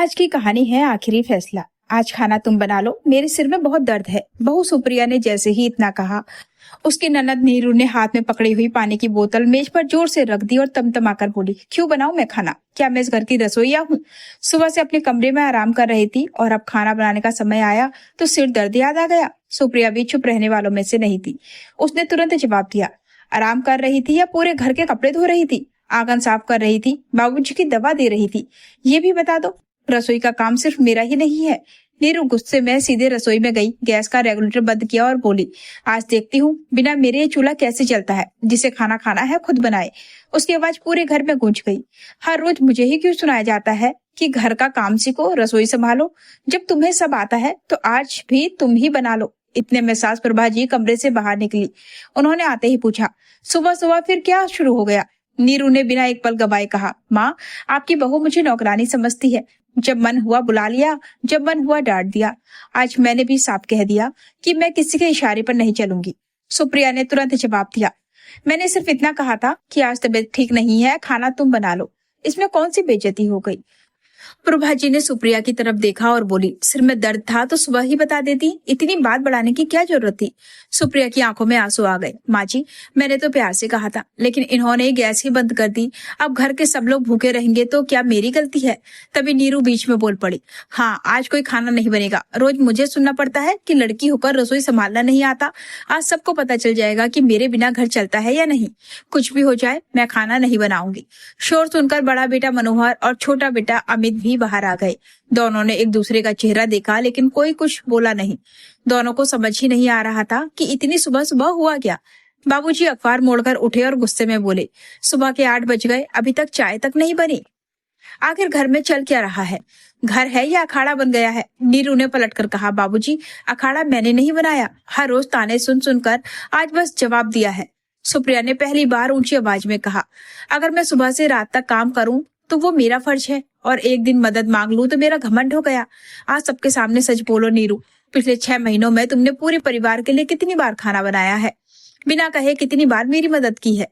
आज की कहानी है आखिरी फैसला। आज खाना तुम बना लो, मेरे सिर में बहुत दर्द है। बहू सुप्रिया ने जैसे ही इतना कहा, उसकी ननद नीरू ने हाथ में पकड़ी हुई पानी की बोतल मेज पर जोर से रख दी और तमतमाकर बोली, क्यों बनाऊं मैं खाना? क्या मैं इस घर की रसोईया हूँ? सुबह से अपने कमरे में आराम कर रही थी और अब खाना बनाने का समय आया तो सिर दर्द याद आ गया। सुप्रिया भी चुप रहने वालों में से नहीं थी। उसने तुरंत जवाब दिया, आराम कर रही थी या पूरे घर के कपड़े धो रही थी? आंगन साफ कर रही थी, बाबूजी की दवा दे रही थी? ये भी बता दो। रसोई का काम सिर्फ मेरा ही नहीं है। नीरू गुस्से में सीधे रसोई में गई, गैस का रेगुलेटर बंद किया और बोली, आज देखती हूँ बिना मेरे ये चूल्हा कैसे चलता है। जिसे खाना खाना है खुद बनाए। उसकी आवाज पूरे घर में गूंज गई। हर रोज मुझे ही क्यों सुनाया जाता है कि घर का काम सीखो, रसोई संभालो? जब तुम्हें सब आता है तो आज भी तुम ही बना लो। इतने में सास प्रभा जी कमरे से बाहर निकली। उन्होंने आते ही पूछा, सुबह सुबह फिर क्या शुरू हो गया? नीरू ने बिना एक पल गवाए कहा, माँ, आपकी बहू मुझे नौकरानी समझती है। जब मन हुआ बुला लिया, जब मन हुआ डांट दिया। आज मैंने भी साफ कह दिया कि मैं किसी के इशारे पर नहीं चलूंगी। सुप्रिया ने तुरंत जवाब दिया, मैंने सिर्फ इतना कहा था कि आज तबीयत ठीक नहीं है, खाना तुम बना लो। इसमें कौन सी बेइज्जती हो गई? प्रभा जी ने सुप्रिया की तरफ देखा और बोली, सिर में दर्द था तो सुबह ही बता देती, इतनी बात बढ़ाने की क्या जरूरत थी? सुप्रिया की आंखों में आंसू आ गए। माँ जी, मैंने तो प्यार से कहा था, लेकिन इन्होंने गैस ही बंद कर दी। अब घर के सब लोग भूखे रहेंगे तो क्या मेरी गलती है? तभी नीरू बीच में बोल पड़ी, हाँ, आज कोई खाना नहीं बनेगा। रोज मुझे सुनना पड़ता है कि लड़की होकर रसोई संभालना नहीं आता। आज सबको पता चल जाएगा कि मेरे बिना घर चलता है या नहीं। कुछ भी हो जाए, मैं खाना नहीं बनाऊंगी। शोर सुनकर बड़ा बेटा मनोहर और छोटा बेटा अमित भी बाहर आ गए। दोनों ने एक दूसरे का चेहरा देखा, लेकिन कोई कुछ बोला नहीं। दोनों को समझ ही नहीं आ रहा था कि इतनी सुबह सुबह हुआ क्या। बाबूजी अखबार मोड़कर उठे और गुस्से में बोले, सुबह के 8 बज गए, अभी तक चाय तक नहीं बनी। आखिर घर में चल क्या रहा है? घर है या अखाड़ा बन गया है? नीरू ने पलटकर कहा, बाबूजी, अखाड़ा मैंने नहीं बनाया। हर रोज ताने सुन सुनकर आज बस जवाब दिया है। सुप्रिया ने पहली बार ऊंची आवाज में कहा, अगर मैं सुबह से रात तक काम करूं तो वो मेरा फर्ज है, और एक दिन मदद मांग लूं तो मेरा घमंड हो गया। आज सबके सामने सच बोलो नीरू, पिछले 6 महीनों में तुमने पूरे परिवार के लिए कितनी बार खाना बनाया है? बिना कहे कितनी बार मेरी मदद की है?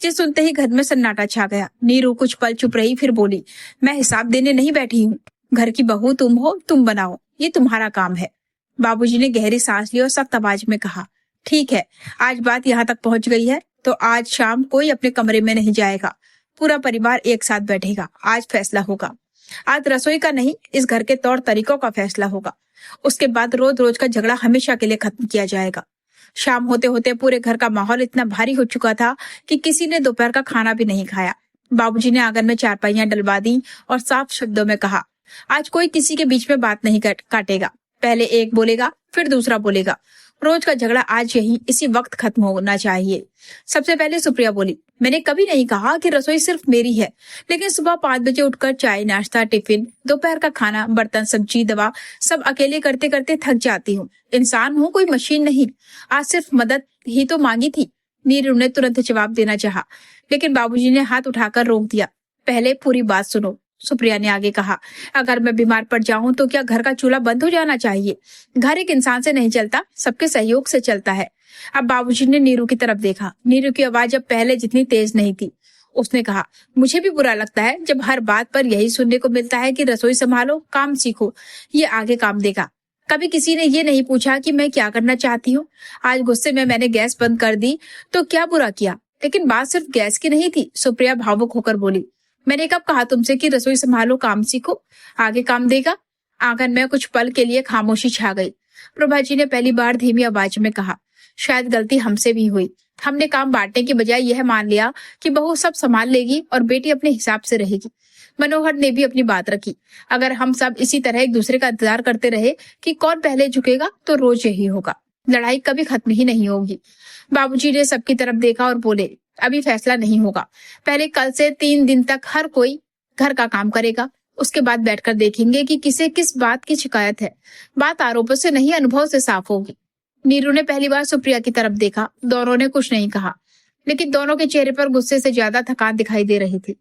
ये सुनते ही घर में सन्नाटा छा गया। नीरू कुछ पल चुप रही, फिर बोली, मैं हिसाब देने नहीं बैठी हूँ। घर की बहू तुम हो, तुम बनाओ, ये तुम्हारा काम है। बाबूजी ने गहरी सांस ली और सख्त आवाज में कहा, ठीक है, आज बात यहाँ तक पहुंच गई है तो आज शाम कोई अपने कमरे में नहीं जाएगा। पूरा परिवार एक साथ बैठेगा। आज फैसला होगा। आज रसोई का नहीं, इस घर के तौर तरीकों का फैसला होगा। उसके बाद रोज रोज का झगड़ा हमेशा के लिए खत्म किया जाएगा। शाम होते होते पूरे घर का माहौल इतना भारी हो चुका था कि किसी ने दोपहर का खाना भी नहीं खाया। बाबूजी ने आंगन में चारपाइयां डलवा दी और साफ शब्दों में कहा, आज कोई किसी के बीच में बात नहीं काटेगा। पहले एक बोलेगा, फिर दूसरा बोलेगा। रोज का झगड़ा आज यही इसी वक्त खत्म होना चाहिए। सबसे पहले सुप्रिया बोली, मैंने कभी नहीं कहा कि रसोई सिर्फ मेरी है, लेकिन सुबह 5 बजे उठकर चाय, नाश्ता, टिफिन, दोपहर का खाना, बर्तन, सब्जी, दवा सब अकेले करते करते थक जाती हूँ। इंसान हूँ, कोई मशीन नहीं। आज सिर्फ मदद ही तो मांगी थी। नीरू ने तुरंत जवाब देना चाहा, लेकिन बाबूजी ने हाथ उठाकर रोक दिया। पहले पूरी बात सुनो। सुप्रिया ने आगे कहा, अगर मैं बीमार पड़ जाऊं तो क्या घर का चूल्हा बंद हो जाना चाहिए? घर एक इंसान से नहीं चलता, सबके सहयोग से चलता है। अब बाबूजी ने नीरू की तरफ देखा। नीरू की आवाज अब पहले जितनी तेज नहीं थी। उसने कहा, मुझे भी बुरा लगता है जब हर बात पर यही सुनने को मिलता है कि रसोई संभालो, काम सीखो, ये आगे काम देगा। कभी किसी ने ये नहीं पूछा कि मैं क्या करना चाहती हूँ। आज गुस्से में मैंने गैस बंद कर दी तो क्या बुरा किया? लेकिन बात सिर्फ गैस की नहीं थी। सुप्रिया भावुक होकर बोली, मैंने कब कहा तुमसे कि रसोई संभालो, काम सीखो, आगे काम देगा? आंगन में कुछ पल के लिए खामोशी छा गई। प्रभा जी ने पहली बार धीमी आवाज में कहा, शायद गलती हमसे भी हुई। हमने काम बांटने की बजाय यह मान लिया कि बहू सब संभाल लेगी और बेटी अपने हिसाब से रहेगी। मनोहर ने भी अपनी बात रखी, अगर हम सब इसी तरह एक दूसरे का इंतजार करते रहे कि कौन पहले झुकेगा तो रोज यही होगा। लड़ाई कभी खत्म ही नहीं होगी। बाबूजी ने सबकी तरफ देखा और बोले, अभी फैसला नहीं होगा। पहले कल से 3 दिन तक हर कोई घर का काम करेगा। उसके बाद बैठकर देखेंगे कि किसे किस बात की शिकायत है। बात आरोपों से नहीं, अनुभव से साफ होगी। नीरू ने पहली बार सुप्रिया की तरफ देखा। दोनों ने कुछ नहीं कहा, लेकिन दोनों के चेहरे पर गुस्से से ज्यादा थकान दिखाई दे रही थी।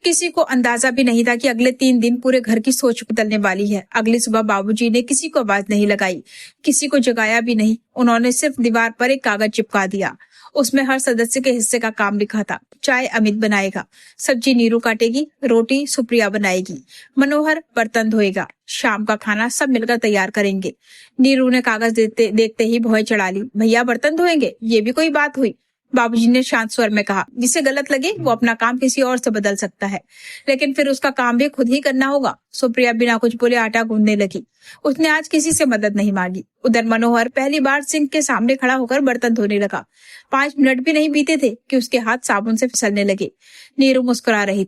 किसी को अंदाजा भी नहीं था कि अगले 3 दिन पूरे घर की सोच बदलने वाली है। अगली सुबह बाबूजी ने किसी को आवाज नहीं लगाई, किसी को जगाया भी नहीं। उन्होंने सिर्फ दीवार पर एक कागज चिपका दिया। उसमें हर सदस्य के हिस्से का काम लिखा था। चाय अमित बनाएगा, सब्जी नीरू काटेगी, रोटी सुप्रिया बनाएगी, मनोहर बर्तन धोएगा, शाम का खाना सब मिलकर तैयार करेंगे। नीरू ने कागज देखते ही भौं चढ़ा ली। भैया बर्तन धोएंगे, ये भी कोई बात हुई? बाबूजी ने शांत स्वर में कहा। जिसे गलत लगे वो अपना काम किसी और से बदल सकता है, लेकिन फिर उसका काम भी खुद ही करना होगा। सुप्रिया बिना कुछ बोले आटा गूंदने लगी। उसने आज किसी से मदद नहीं मांगी। उधर मनोहर पहली बार सिंक के सामने खड़ा होकर बर्तन धोने लगा। 5 मिनट भी नहीं बीते थे कि उसके हाथ साबुन से फिसलने लगे। नीरू मुस्कुरा रही।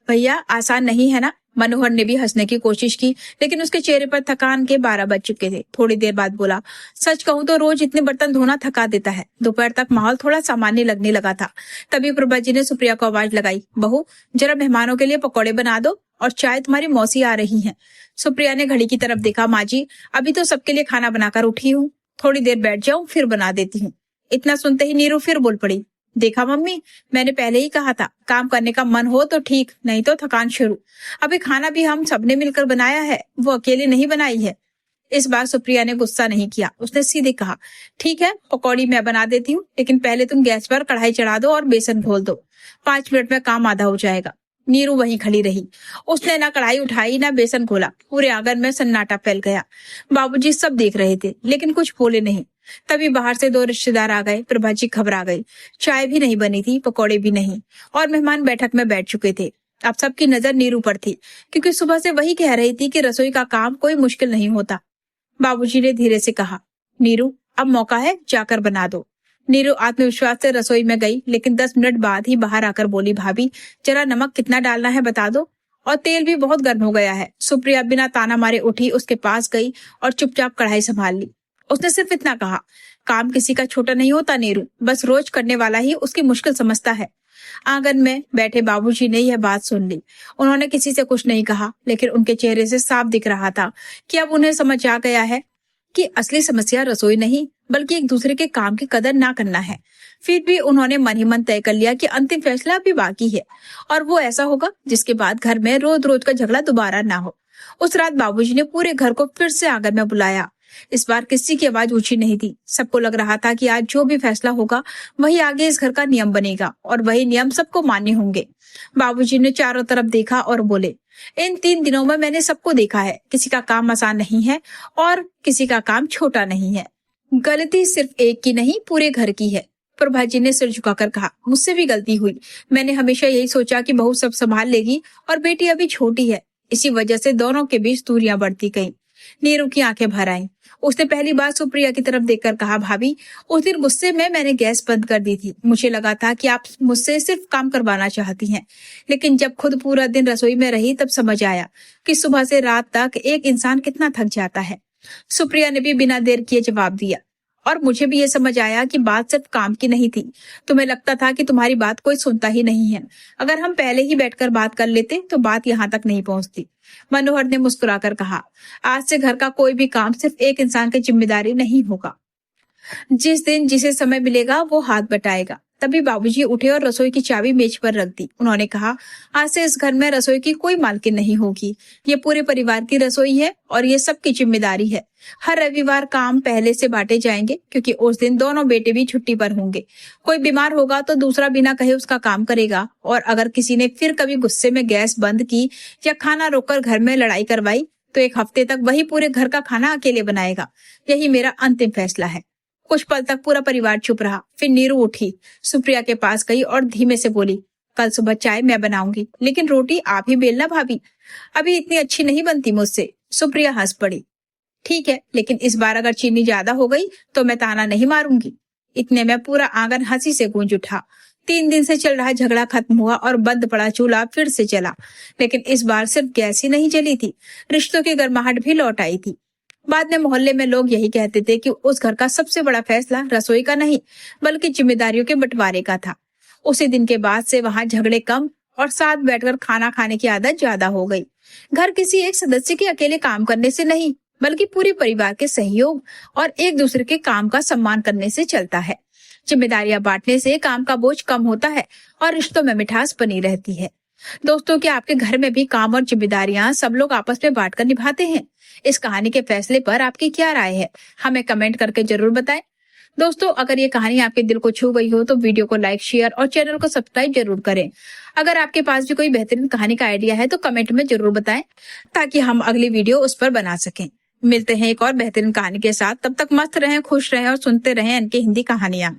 भैया आसान नहीं है ना? मनोहर ने भी हंसने की कोशिश की, लेकिन उसके चेहरे पर थकान के 12 बज चुके थे। थोड़ी देर बाद बोला, सच कहूं तो रोज इतने बर्तन धोना थका देता है। दोपहर तक माहौल थोड़ा सामान्य लगने लगा था। तभी प्रभा जी ने सुप्रिया को आवाज लगाई, बहू जरा मेहमानों के लिए पकौड़े बना दो और चाय, तुम्हारी मौसी आ रही है। सुप्रिया ने घड़ी की तरफ देखा। माँ जी अभी तो सबके लिए खाना बनाकर उठी हूँ, थोड़ी देर बैठ जाऊं फिर बना देती हूँ। इतना सुनते ही नीरू फिर बोल पड़ी, देखा मम्मी, मैंने पहले ही कहा था, काम करने का मन हो तो ठीक, नहीं तो थकान शुरू। अभी खाना भी हम सबने मिलकर बनाया है, वो अकेले नहीं बनाई है। इस बार सुप्रिया ने गुस्सा नहीं किया। उसने सीधे कहा, ठीक है पकौड़ी मैं बना देती हूँ, लेकिन पहले तुम गैस पर कढ़ाई चढ़ा दो और बेसन घोल दो। 5 मिनट में काम आधा हो जाएगा। नीरू वहीं खड़ी रही। उसने ना कढ़ाई उठाई ना बेसन घोला। पूरे आंगन में सन्नाटा फैल गया। बाबूजी सब देख रहे थे, लेकिन कुछ बोले नहीं। तभी बाहर से 2 रिश्तेदार आ गए। प्रभा जी घबरा गई। चाय भी नहीं बनी थी, पकौड़े भी नहीं, और मेहमान बैठक में बैठ चुके थे। अब सबकी नजर नीरू पर थी, क्योंकि सुबह से वही कह रही थी कि रसोई का काम कोई मुश्किल नहीं होता। बाबूजी ने धीरे से कहा, नीरू अब मौका है, जाकर बना दो। नीरू आत्मविश्वास से रसोई में गई, लेकिन 10 मिनट बाद ही बाहर आकर बोली, भाभी जरा नमक कितना डालना है बता दो, और तेल भी बहुत गर्म हो गया है। सुप्रिया बिना ताना मारे उठी, उसके पास गई और चुपचाप कढ़ाई संभाल ली। उसने सिर्फ इतना कहा, काम किसी का छोटा नहीं होता नीरू, बस रोज करने वाला ही उसकी मुश्किल समझता है। आंगन में बैठे बाबूजी ने यह बात सुन ली। उन्होंने किसी से कुछ नहीं कहा, लेकिन उनके चेहरे से साफ दिख रहा था कि अब उन्हें समझ आ गया है कि असली समस्या रसोई नहीं, बल्कि एक दूसरे के काम की कदर ना करना है। फिर भी उन्होंने मन ही मन तय कर लिया कि अंतिम फैसला अभी बाकी है, और वो ऐसा होगा जिसके बाद घर में रोज रोज का झगड़ा दोबारा ना हो। उस रात बाबूजी ने पूरे घर को फिर से आंगन में बुलाया। इस बार किसी की आवाज ऊंची नहीं थी। सबको लग रहा था कि आज जो भी फैसला होगा वही आगे इस घर का नियम बनेगा, और वही नियम सबको मान्य होंगे। बाबूजी ने चारों तरफ देखा और बोले, इन 3 दिनों में मैंने सबको देखा है, किसी का काम आसान नहीं है और किसी का काम छोटा नहीं है। गलती सिर्फ एक की नहीं, पूरे घर की है। प्रभा जी ने सिर झुकाकर कहा, मुझसे भी गलती हुई। मैंने हमेशा यही सोचा कि बहू सब संभाल लेगी और बेटी अभी छोटी है। इसी वजह से दोनों के बीच दूरियां बढ़ती गईं। नीरू की आंखें भर आईं। उसने पहली बार सुप्रिया की तरफ देखकर कहा, भाभी उस दिन गुस्से में मैंने गैस बंद कर दी थी। मुझे लगा था कि आप मुझसे सिर्फ काम करवाना चाहती हैं, लेकिन जब खुद पूरा दिन रसोई में रही तब समझ आया कि सुबह से रात तक एक इंसान कितना थक जाता है। सुप्रिया ने भी बिना देर किए जवाब दिया, और मुझे भी ये समझ आया कि बात सिर्फ काम की नहीं थी। तुम्हें लगता था कि तुम्हारी बात कोई सुनता ही नहीं है। अगर हम पहले ही बैठकर बात कर लेते तो बात यहाँ तक नहीं पहुंचती। मनोहर ने मुस्कुराकर कहा, आज से घर का कोई भी काम सिर्फ एक इंसान की जिम्मेदारी नहीं होगा। जिस दिन जिसे समय मिलेगा वो हाथ बटाएगा। तभी बाबूजी उठे और रसोई की चाबी मेज पर रख दी। उन्होंने कहा, आज से इस घर में रसोई की कोई मालकिन नहीं होगी। ये पूरे परिवार की रसोई है और ये सबकी जिम्मेदारी है। हर रविवार काम पहले से बांटे जाएंगे, क्योंकि उस दिन दोनों बेटे भी छुट्टी पर होंगे। कोई बीमार होगा तो दूसरा बिना कहे उसका काम करेगा, और अगर किसी ने फिर कभी गुस्से में गैस बंद की या खाना रोककर घर में लड़ाई करवाई तो 1 हफ्ते तक वही पूरे घर का खाना अकेले बनाएगा। यही मेरा अंतिम फैसला है। कुछ पल तक पूरा परिवार चुप रहा। फिर नीरू उठी, सुप्रिया के पास गई और धीमे से बोली, कल सुबह चाय मैं बनाऊंगी, लेकिन रोटी आप ही बेलना भाभी, अभी इतनी अच्छी नहीं बनती मुझसे। सुप्रिया हंस पड़ी, ठीक है, लेकिन इस बार अगर चीनी ज्यादा हो गई तो मैं ताना नहीं मारूंगी। इतने में पूरा आंगन हंसी से गूंज उठा। 3 दिन से चल रहा झगड़ा खत्म हुआ और बंद पड़ा चूल्हा फिर से चला, लेकिन इस बार सिर्फ गैस ही नहीं जली थी, रिश्तों की गर्माहट भी लौट आई थी। बाद में मोहल्ले में लोग यही कहते थे कि उस घर का सबसे बड़ा फैसला रसोई का नहीं, बल्कि जिम्मेदारियों के बंटवारे का था। उसी दिन के बाद से वहां झगड़े कम और साथ बैठकर खाना खाने की आदत ज्यादा हो गई। घर किसी एक सदस्य के अकेले काम करने से नहीं, बल्कि पूरे परिवार के सहयोग और एक दूसरे के काम का सम्मान करने से चलता है। जिम्मेदारियां बांटने से काम का बोझ कम होता है और रिश्तों में मिठास बनी रहती है। दोस्तों, क्या आपके घर में भी काम और जिम्मेदारियां सब लोग आपस में बांटकर निभाते हैं? इस कहानी के फैसले पर आपकी क्या राय है? हमें कमेंट करके जरूर बताएं। दोस्तों, अगर ये कहानी आपके दिल को छू गई हो तो वीडियो को लाइक, शेयर और चैनल को सब्सक्राइब जरूर करें। अगर आपके पास भी कोई बेहतरीन कहानी का आइडिया है तो कमेंट में जरूर बताएं, ताकि हम अगली वीडियो उस पर बना सकें। मिलते हैं एक और बेहतरीन कहानी के साथ। तब तक मस्त रहें, खुश रहें और सुनते रहें इनकी हिंदी कहानियां।